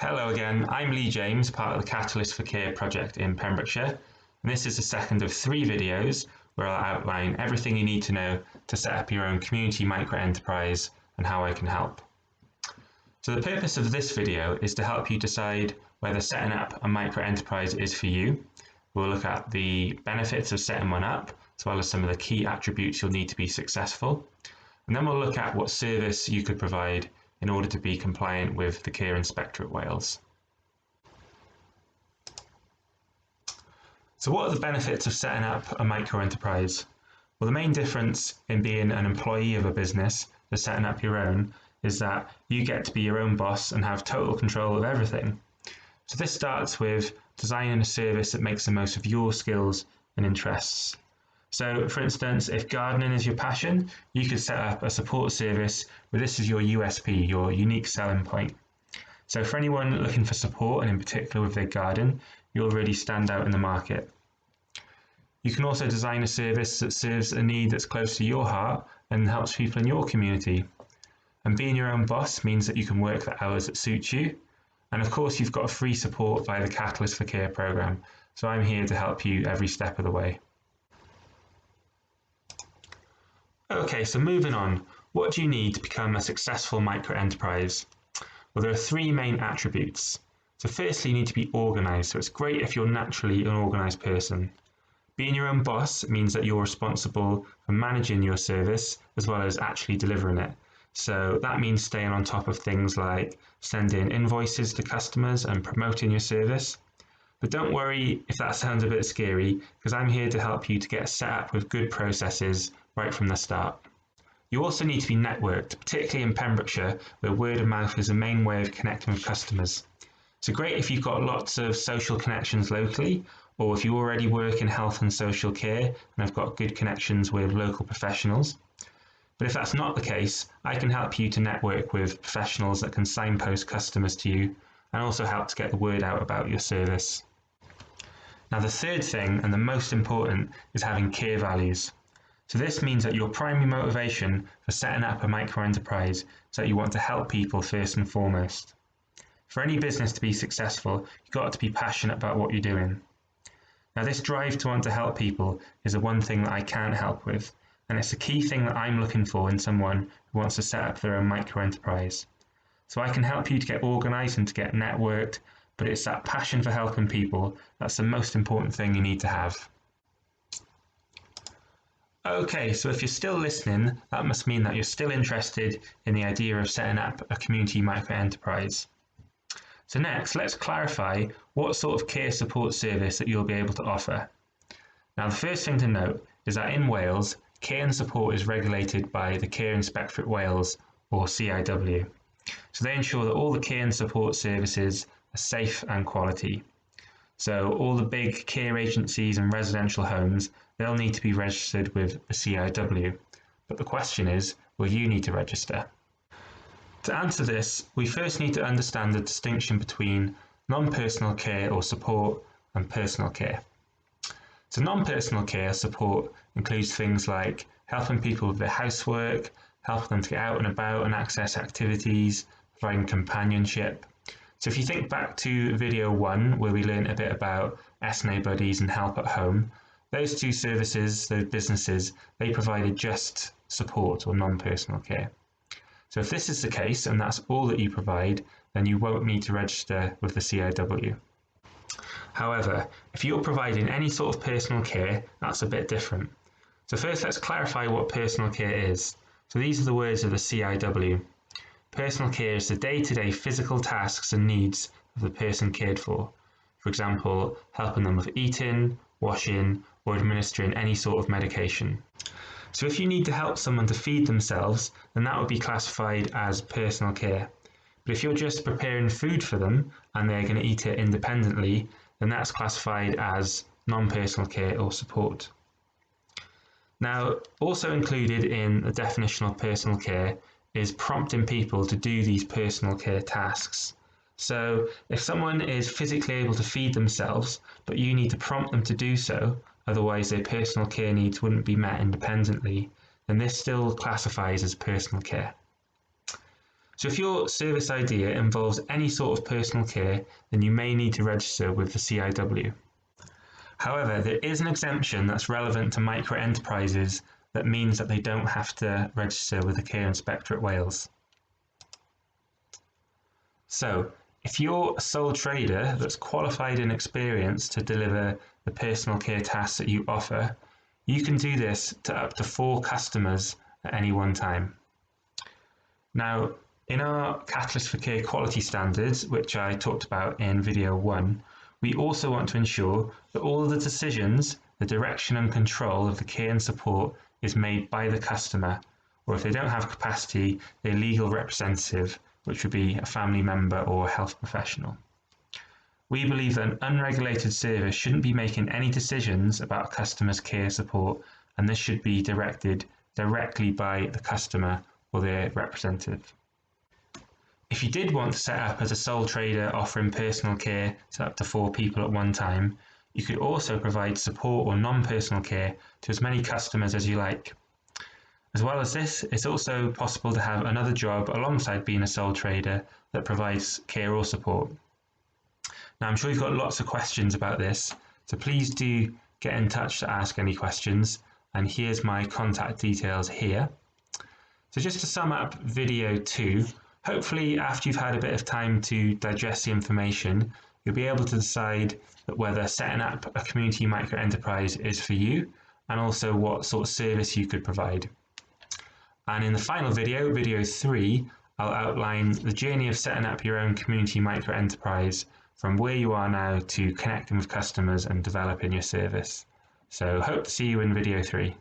Hello again, I'm Lee James, part of the Catalyst for Care project in Pembrokeshire, and this is the second of 3 videos where I'll outline everything you need to know to set up your own community micro-enterprise and how I can help. So the purpose of this video is to help you decide whether setting up a micro-enterprise is for you. We'll look at the benefits of setting one up, as well as some of the key attributes you'll need to be successful, and then we'll look at what service you could provide in order to be compliant with the Care Inspectorate Wales. So what are the benefits of setting up a micro-enterprise? Well, the main difference in being an employee of a business to setting up your own is that you get to be your own boss and have total control of everything. So this starts with designing a service that makes the most of your skills and interests. So, for instance, if gardening is your passion, you could set up a support service where this is your USP, your unique selling point. So for anyone looking for support, and in particular with their garden, you'll really stand out in the market. You can also design a service that serves a need that's close to your heart and helps people in your community. And being your own boss means that you can work the hours that suit you. And of course, you've got free support via the Catalyst for Care programme. So I'm here to help you every step of the way. Okay, so moving on, what do you need to become a successful micro-enterprise? Well, there are 3 main attributes. So firstly, you need to be organised. So it's great if you're naturally an organised person. Being your own boss means that you're responsible for managing your service as well as actually delivering it. So that means staying on top of things like sending invoices to customers and promoting your service. But don't worry if that sounds a bit scary, because I'm here to help you to get set up with good processes right from the start. You also need to be networked, particularly in Pembrokeshire, where word of mouth is the main way of connecting with customers. So great if you've got lots of social connections locally, or if you already work in health and social care and have got good connections with local professionals. But if that's not the case, I can help you to network with professionals that can signpost customers to you and also help to get the word out about your service. Now, the third thing, and the most important, is having care values. So this means that your primary motivation for setting up a micro-enterprise is that you want to help people first and foremost. For any business to be successful, you've got to be passionate about what you're doing. Now, this drive to want to help people is the one thing that I can't help with, and it's the key thing that I'm looking for in someone who wants to set up their own micro-enterprise. So I can help you to get organised and to get networked, but it's that passion for helping people that's the most important thing you need to have. Okay, so if you're still listening, that must mean that you're still interested in the idea of setting up a community micro-enterprise. So next, let's clarify what sort of care support service that you'll be able to offer. Now, the first thing to note is that in Wales, care and support is regulated by the Care Inspectorate Wales, or CIW. So they ensure that all the care and support services are safe and quality. So all the big care agencies and residential homes, they'll need to be registered with the CIW. But the question is, will you need to register? To answer this, we first need to understand the distinction between non-personal care or support and personal care. So non-personal care support includes things like helping people with their housework, helping them to get out and about and access activities, providing companionship. So if you think back to video 1, where we learned a bit about SNA buddies and help at home, those 2 services, those businesses, they provided just support or non-personal care. So if this is the case, and that's all that you provide, then you won't need to register with the CIW. However, if you're providing any sort of personal care, that's a bit different. So first, let's clarify what personal care is. So these are the words of the CIW. Personal care is the day-to-day physical tasks and needs of the person cared for. For example, helping them with eating, washing, or administering any sort of medication. So if you need to help someone to feed themselves, then that would be classified as personal care. But if you're just preparing food for them and they're going to eat it independently, then that's classified as non-personal care or support. Now, also included in the definition of personal care is prompting people to do these personal care tasks. So if someone is physically able to feed themselves, but you need to prompt them to do so, otherwise their personal care needs wouldn't be met independently, then this still classifies as personal care. So if your service idea involves any sort of personal care, then you may need to register with the CIW. However, there is an exemption that's relevant to micro-enterprises that means that they don't have to register with the Care Inspectorate Wales. So, if you're a sole trader that's qualified and experienced to deliver the personal care tasks that you offer, you can do this to up to 4 customers at any one time. Now, in our Catalyst for Care quality standards, which I talked about in video 1, we also want to ensure that all of the decisions, the direction and control of the care and support is made by the customer, or if they don't have capacity, their legal representative, which would be a family member or a health professional. We believe that an unregulated service shouldn't be making any decisions about a customer's care support, and this should be directed directly by the customer or their representative. If you did want to set up as a sole trader offering personal care to up to 4 people at one time, you could also provide support or non-personal care to as many customers as you like. As well as this, it's also possible to have another job alongside being a sole trader that provides care or support. Now, I'm sure you've got lots of questions about this, so please do get in touch to ask any questions, and here's my contact details here. So just to sum up video 2, hopefully after you've had a bit of time to digest the information, you'll be able to decide whether setting up a community micro-enterprise is for you, and also what sort of service you could provide. And in the final video, video 3, I'll outline the journey of setting up your own community micro-enterprise from where you are now to connecting with customers and developing your service. So hope to see you in video 3.